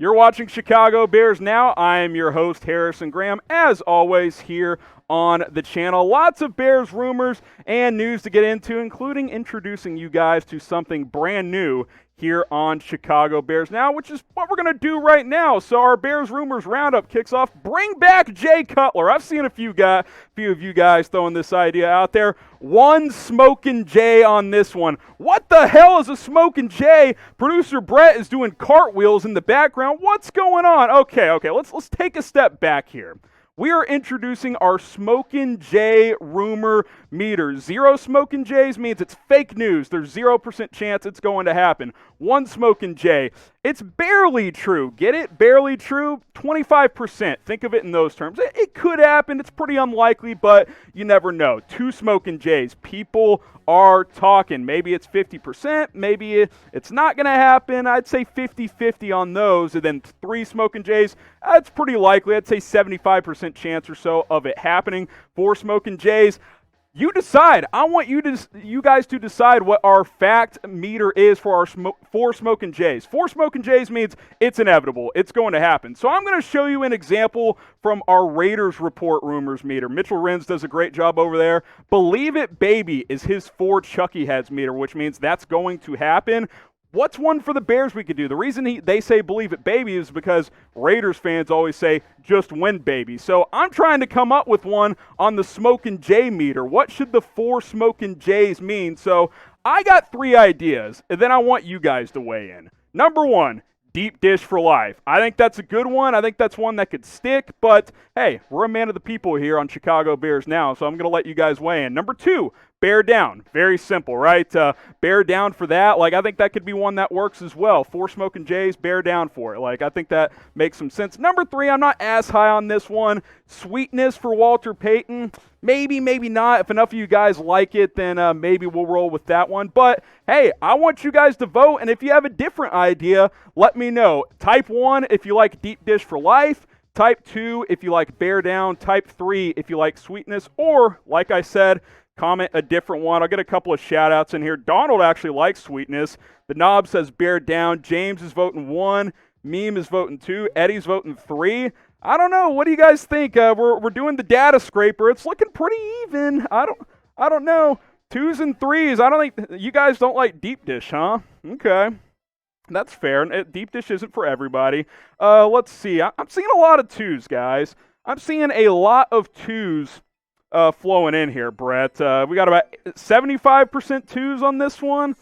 You're watching Chicago Bears Now. I am your host, Harrison Graham, as always, here on the channel. Lots of Bears rumors and news to get into, including introducing you guys to something brand new here on Chicago Bears Now, which is what we're going to do right now. So our Bears Rumors Roundup kicks off. Bring back Jay Cutler. I've seen a few of you guys throwing this idea out there. One smoking Jay on this one. What the hell is a smoking Jay? Producer Brett is doing cartwheels in the background. What's going on? Okay, let's take a step back here. We are introducing our Smokin' Jay rumor meter. 0 Smokin' Jays means it's fake news. There's 0% chance it's going to happen. 1 Smokin' Jay. It's barely true. Get it? Barely true? 25%. Think of it in those terms. It could happen. It's pretty unlikely, but you never know. 2 Smokin' Jays. People are talking. Maybe it's 50%. Maybe it's not going to happen. I'd say 50-50 on those. And then 3 Smokin' Jays. That's pretty likely. I'd say 75% chance or so of it happening. 4 Smokin' Jays. You decide. I want you guys to decide what our fact meter is for our 4 Smokin' Jays. 4 Smokin' Jays means it's inevitable. It's going to happen. So I'm going to show you an example from our Raiders Report rumors meter. Mitchell Renz does a great job over there. Believe It Baby is his 4 Chucky Heads meter, which means that's going to happen. What's one for the Bears we could do? The reason they say Believe It Baby is because Raiders fans always say just win baby. So I'm trying to come up with one on the Smokin' Jay meter. What should the 4 Smokin' Jays mean? So I got 3 ideas, and then I want you guys to weigh in. Number 1, deep dish for life. I think that's a good one. I think that's one that could stick, but hey, we're a man of the people here on Chicago Bears Now, so I'm going to let you guys weigh in. Number 2, bear down. Very simple, right? Bear down for that. I think that could be one that works as well. 4 Smokin' Jays, bear down for it. I think that makes some sense. Number 3, I'm not as high on this one. Sweetness for Walter Payton. Maybe, maybe not. If enough of you guys like it, then maybe we'll roll with that one. But hey, I want you guys to vote, and if you have a different idea, let me know. Type 1 if you like deep dish for life. Type 2 if you like bear down. Type 3 if you like sweetness. Or, like I said, comment a different one. I'll get a couple of shout-outs in here. Donald actually likes sweetness. The Knob says bear down. James is voting 1. Meme is voting 2. Eddie's voting 3. I don't know. What do you guys think? We're doing the data scraper. It's looking pretty even. I don't know. 2s and 3s. I don't think you guys don't like deep dish, huh? Okay. That's fair. Deep dish isn't for everybody. Let's see. I'm seeing a lot of 2s, guys. I'm seeing a lot of 2s flowing in here, Brett. We got about 75% 2s on this one.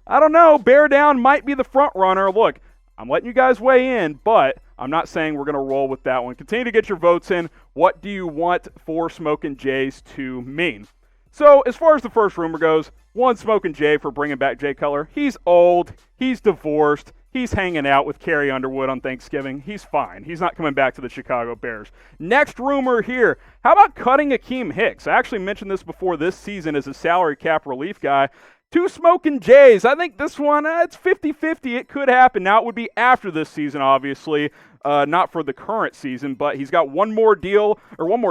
I don't know. Bear down might be the front runner. Look, I'm letting you guys weigh in, but I'm not saying we're going to roll with that one. Continue to get your votes in. What do you want 4 Smokin' Jays to mean? So as far as the first rumor goes, 1 Smokin' Jay for bringing back Jay Cutler. He's old. He's divorced. He's hanging out with Carrie Underwood on Thanksgiving. He's fine. He's not coming back to the Chicago Bears. Next rumor here. How about cutting Akeem Hicks? I actually mentioned this before this season as a salary cap relief guy. 2 Smokin' Jays. I think this one, it's 50-50. It could happen. Now, it would be after this season, obviously. Not for the current season, but he's got one more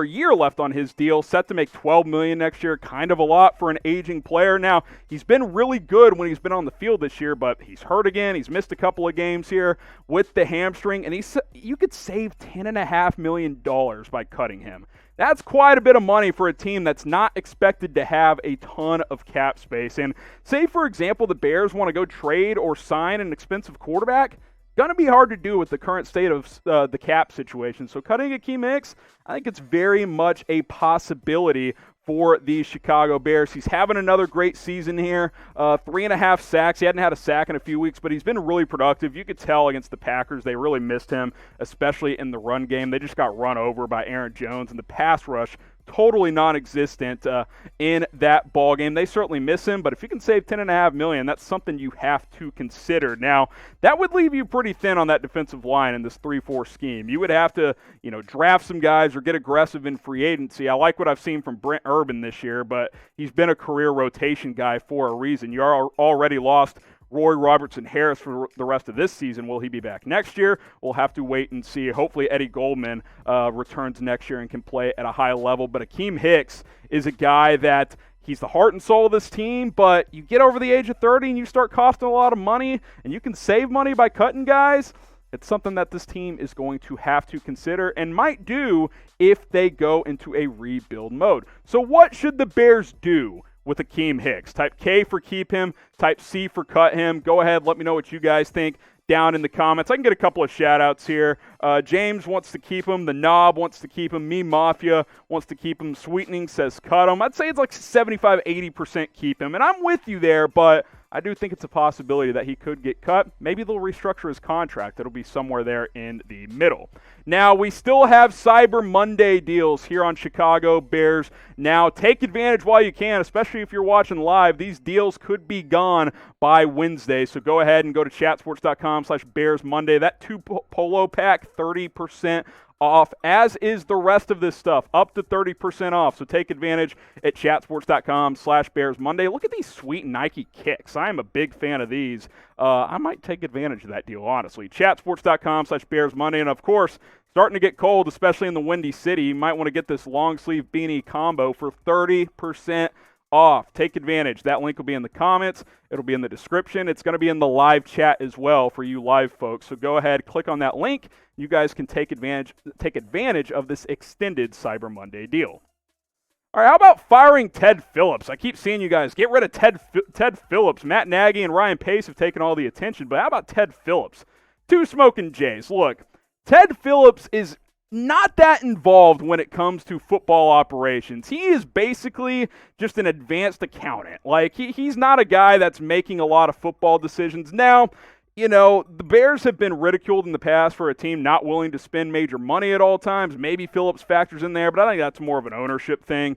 year left on his deal, set to make $12 million next year. Kind of a lot for an aging player. Now, he's been really good when he's been on the field this year, but he's hurt again. He's missed a couple of games here with the hamstring, and you could save $10.5 million by cutting him. That's quite a bit of money for a team that's not expected to have a ton of cap space. And say, for example, the Bears want to go trade or sign an expensive quarterback, going to be hard to do with the current state of the cap situation. So cutting Akeem Hicks, I think it's very much a possibility for the Chicago Bears. He's having another great season here. 3.5 sacks. He hadn't had a sack in a few weeks, but he's been really productive. You could tell against the Packers they really missed him, especially in the run game. They just got run over by Aaron Jones, and the pass rush totally non-existent in that ball game. They certainly miss him, but if you can save $10.5 million, that's something you have to consider. Now, that would leave you pretty thin on that defensive line in this 3-4 scheme. You would have to, draft some guys or get aggressive in free agency. I like what I've seen from Brent Urban this year, but he's been a career rotation guy for a reason. You already lost Roy Robertson-Harris for the rest of this season. Will he be back next year? We'll have to wait and see. Hopefully Eddie Goldman returns next year and can play at a high level. But Akeem Hicks is a guy that he's the heart and soul of this team, but you get over the age of 30 and you start costing a lot of money, and you can save money by cutting guys. It's something that this team is going to have to consider and might do if they go into a rebuild mode. So what should the Bears do with Akeem Hicks? Type K for keep him, type C for cut him. Go ahead, let me know what you guys think down in the comments. I can get a couple of shout-outs here. James wants to keep him. The Knob wants to keep him. Me Mafia wants to keep him. Sweetening says cut him. I'd say it's like 75-80% keep him. And I'm with you there, but I do think it's a possibility that he could get cut. Maybe they'll restructure his contract. It'll be somewhere there in the middle. Now, we still have Cyber Monday deals here on Chicago Bears. Now, take advantage while you can, especially if you're watching live. These deals could be gone by Wednesday, so go ahead and go to chatsports.com/Bears Monday. That 2 polo pack, 30% off, as is the rest of this stuff, up to 30% off. So take advantage at chatsports.com/Bears Monday. Look at these sweet Nike kicks. I am a big fan of these. I might take advantage of that deal, honestly. Chatsports.com/Bears Monday. And, of course, starting to get cold, especially in the Windy City. You might want to get this long sleeve beanie combo for 30% off. Take advantage. That link will be in the comments. It'll be in the description. It's going to be in the live chat as well for you live folks. So go ahead, click on that link. You guys can take advantage of this extended Cyber Monday deal. All right, how about firing Ted Phillips? I keep seeing you guys get rid of Ted Phillips. Matt Nagy and Ryan Pace have taken all the attention, but how about Ted Phillips? 2 smoking Jays. Look, Ted Phillips is not that involved when it comes to football operations. He is basically just an advanced accountant. Like, he's not a guy that's making a lot of football decisions. Now, you know, the Bears have been ridiculed in the past for a team not willing to spend major money at all times. Maybe Phillips factors in there, but I think that's more of an ownership thing,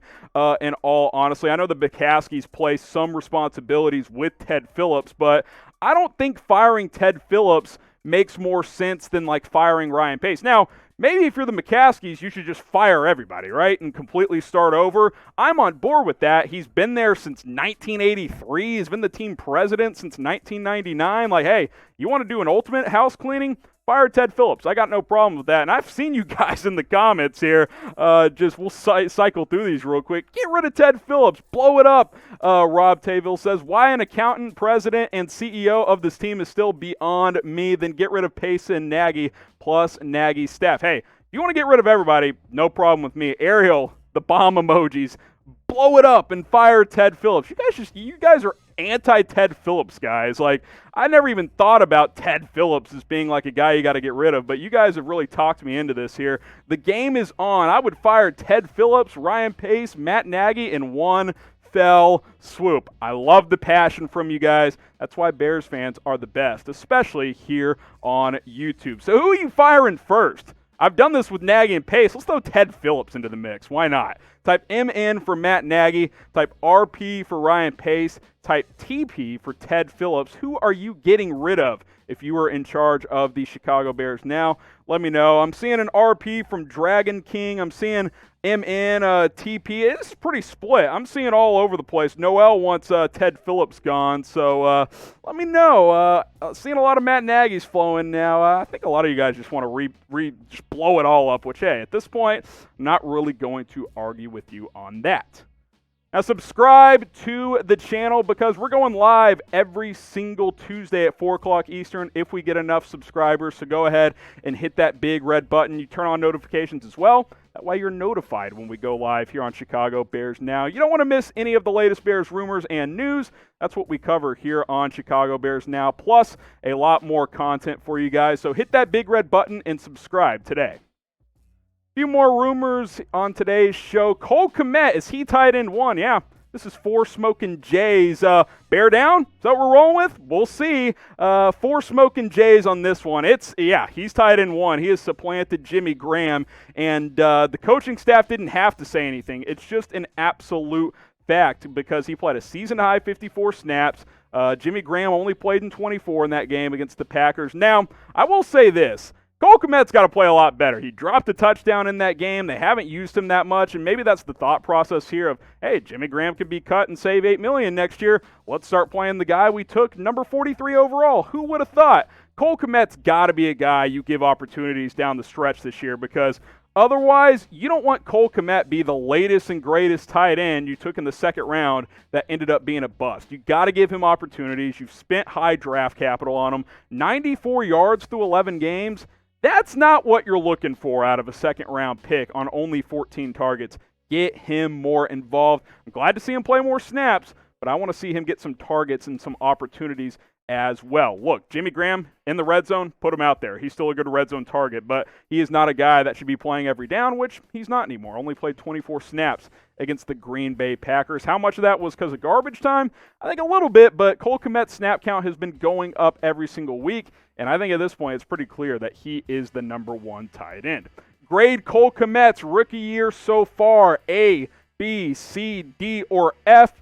in all honesty. I know the McCaskies play some responsibilities with Ted Phillips, but I don't think firing Ted Phillips makes more sense than, like, firing Ryan Pace. Now, maybe if you're the McCaskies, you should just fire everybody, right, and completely start over. I'm on board with that. He's been there since 1983. He's been the team president since 1999. Like, hey, you want to do an ultimate house cleaning? Fire Ted Phillips. I got no problem with that. And I've seen you guys in the comments here. We'll cycle through these real quick. Get rid of Ted Phillips. Blow it up. Rob Tayville says, why an accountant, president, and CEO of this team is still beyond me. Then get rid of Pace and Nagy plus Nagy's staff. Hey, if you want to get rid of everybody, no problem with me. Ariel, the bomb emojis. Blow it up and fire Ted Phillips. You guys are anti-Ted Phillips guys. Like, I never even thought about Ted Phillips as being like a guy you got to get rid of, but you guys have really talked me into this here. The game is on. I would fire Ted Phillips, Ryan Pace, Matt Nagy in one fell swoop. I love the passion from you guys. That's why Bears fans are the best, especially here on YouTube. So who are you firing first? I've done this with Nagy and Pace. Let's throw Ted Phillips into the mix. Why not? Type MN for Matt Nagy. Type RP for Ryan Pace. Type TP for Ted Phillips. Who are you getting rid of if you are in charge of the Chicago Bears now? Let me know. I'm seeing an RP from Dragon King. I'm seeing MN, TP. It's pretty split. I'm seeing all over the place. Noel wants Ted Phillips gone, so let me know. Seeing a lot of Matt Nagy's flowing now. I think a lot of you guys just want to just blow it all up, which, hey, at this point, I'm not really going to argue with you on that. Now, subscribe to the channel because we're going live every single Tuesday at 4 o'clock Eastern if we get enough subscribers. So go ahead and hit that big red button. You turn on notifications as well. That way you're notified when we go live here on Chicago Bears Now. You don't want to miss any of the latest Bears rumors and news. That's what we cover here on Chicago Bears Now, plus a lot more content for you guys. So hit that big red button and subscribe today. Few more rumors on today's show. Kmet, is he tight end 1? Yeah, this is 4 smoking Jays. Bear down? Is that what we're rolling with? We'll see. 4 smoking Jays on this one. He's tight end 1. He has supplanted Jimmy Graham, and the coaching staff didn't have to say anything. It's just an absolute fact because he played a season-high 54 snaps. Jimmy Graham only played in 24 in that game against the Packers. Now, I will say this. Kmet's got to play a lot better. He dropped a touchdown in that game. They haven't used him that much, and maybe that's the thought process here of, hey, Jimmy Graham could be cut and save $8 million next year. Let's start playing the guy we took number 43 overall. Who would have thought? Kmet's got to be a guy you give opportunities down the stretch this year because Otherwise, you don't want Cole Kmet be the latest and greatest tight end you took in the second round that ended up being a bust. You got to give him opportunities. You've spent high draft capital on him. 94 yards through 11 games. That's not what you're looking for out of a second-round pick on only 14 targets. Get him more involved. I'm glad to see him play more snaps, but I want to see him get some targets and some opportunities as well. Look, Jimmy Graham in the red zone, put him out there. He's still a good red zone target, but he is not a guy that should be playing every down, which he's not anymore. Only played 24 snaps against the Green Bay Packers. How much of that was because of garbage time? I think a little bit, but Cole Kmet's snap count has been going up every single week, and I think at this point it's pretty clear that he is the number one tight end. Grade Cole Kmet's rookie year so far, A, B, C, D, or F.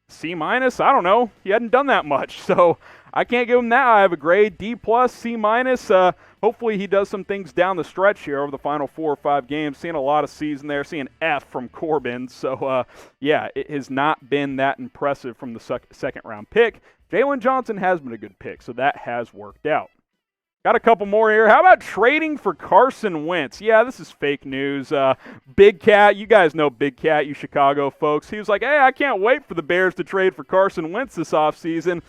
C minus? I don't know. He hadn't done that much, so I can't give him that. I have a grade D plus, C minus. Hopefully he does some things down the stretch here over the final 4 or 5 games. Seeing a lot of C's in there, seeing F from Corbin. So, yeah, it has not been that impressive from the second-round pick. Jalen Johnson has been a good pick, so that has worked out. Got a couple more here. How about trading for Carson Wentz? Yeah, this is fake news. Big Cat, you guys know Big Cat, you Chicago folks. He was like, hey, I can't wait for the Bears to trade for Carson Wentz this offseason.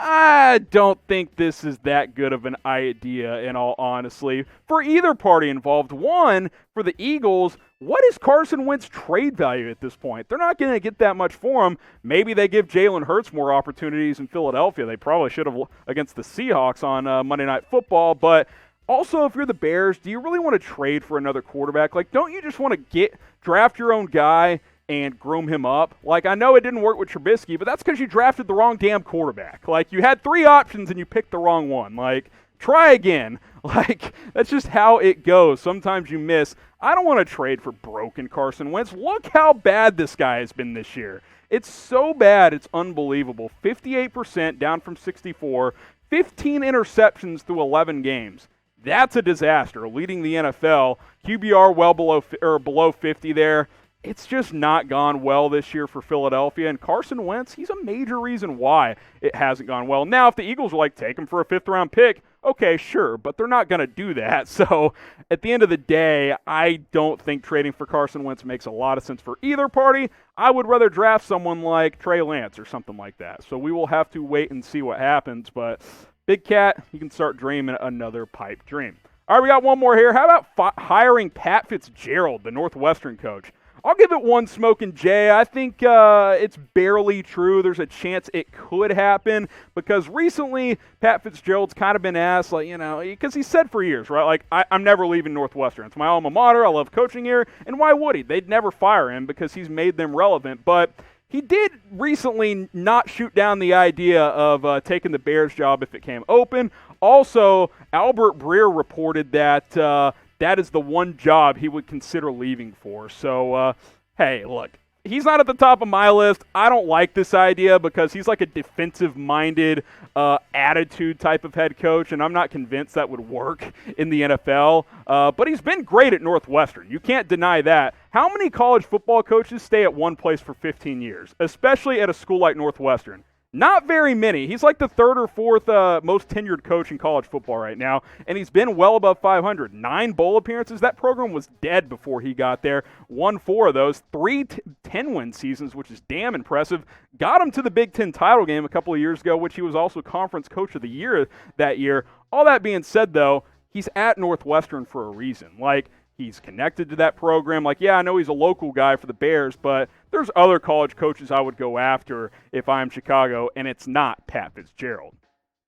I don't think this is that good of an idea, in all honesty, for either party involved. One, for the Eagles, what is Carson Wentz trade value at this point? They're not going to get that much for him. Maybe they give Jalen Hurts more opportunities in Philadelphia. They probably should have against the Seahawks on Monday Night Football. But also, if you're the Bears, do you really want to trade for another quarterback? Like, don't you just want to draft your own guy and groom him up? Like, I know it didn't work with Trubisky, but that's because you drafted the wrong damn quarterback. Like, you had 3 options and you picked the wrong one. Like, try again. Like, that's just how it goes. Sometimes you miss. I don't want to trade for broken Carson Wentz. Look how bad this guy has been this year. It's so bad, it's unbelievable. 58% down from 64, 15 interceptions through 11 games. That's a disaster, leading the NFL. QBR well below 50 there. It's just not gone well this year for Philadelphia, and Carson Wentz, he's a major reason why it hasn't gone well. Now, if the Eagles were like, take him for a 5th-round pick, okay, sure, but they're not going to do that. So, at the end of the day, I don't think trading for Carson Wentz makes a lot of sense for either party. I would rather draft someone like Trey Lance or something like that. So, we will have to wait and see what happens, but Big Cat, you can start dreaming another pipe dream. All right, we got one more here. How about hiring Pat Fitzgerald, the Northwestern coach? I'll give it one smoking J. I think it's barely true. There's a chance it could happen because recently Pat Fitzgerald's kind of been asked, like, because he said for years, right, like, I'm never leaving Northwestern. It's my alma mater. I love coaching here. And why would he? They'd never fire him because he's made them relevant. But he did recently not shoot down the idea of taking the Bears job if it came open. Also, Albert Breer reported that that is the one job he would consider leaving for. So, hey, look, he's not at the top of my list. I don't like this idea because he's like a defensive-minded attitude type of head coach, and I'm not convinced that would work in the NFL. But he's been great at Northwestern. You can't deny that. How many college football coaches stay at one place for 15 years, especially at a school like Northwestern? Not very many. He's like the 3rd or 4th most tenured coach in college football right now, and he's been well above 500. 9 bowl appearances. That program was dead before he got there. Won 4 of those. 3 10-win seasons, which is damn impressive. Got him to the Big Ten title game a couple of years ago, which he was also Conference Coach of the Year that year. All that being said, though, he's at Northwestern for a reason. Like, he's connected to that program. Like, yeah, I know he's a local guy for the Bears, but there's other college coaches I would go after if I'm Chicago, and it's not Pat Fitzgerald.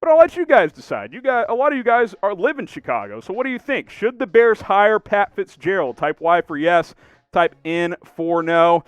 But I'll let you guys decide. A lot of you guys live in Chicago, so what do you think? Should the Bears hire Pat Fitzgerald? Type Y for yes, type N for no.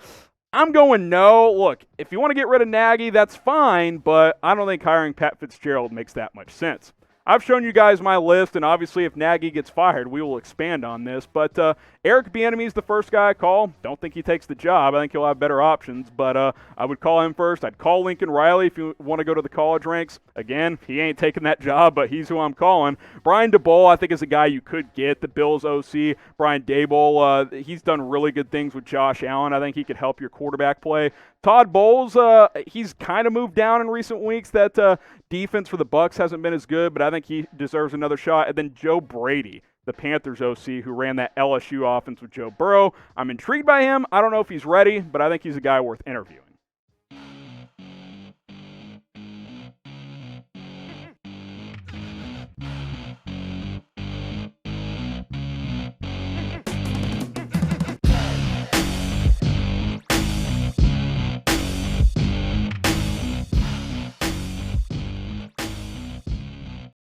I'm going no. Look, if you want to get rid of Nagy, that's fine, but I don't think hiring Pat Fitzgerald makes that much sense. I've shown you guys my list, and obviously if Nagy gets fired, we will expand on this. But Eric Bieniemy is the first guy I call. Don't think he takes the job. I think he'll have better options, but I would call him first. I'd call Lincoln Riley if you want to go to the college ranks. Again, he ain't taking that job, but he's who I'm calling. Brian DeBoll, I think, is a guy you could get. The Bills OC, Brian Daboll, he's done really good things with Josh Allen. I think he could help your quarterback play. Todd Bowles, he's kind of moved down in recent weeks. That defense for the Bucs hasn't been as good, but I think he deserves another shot. And then Joe Brady. the Panthers OC who ran that LSU offense with Joe Burrow. I'm intrigued by him. I don't know if he's ready, but I think he's a guy worth interviewing.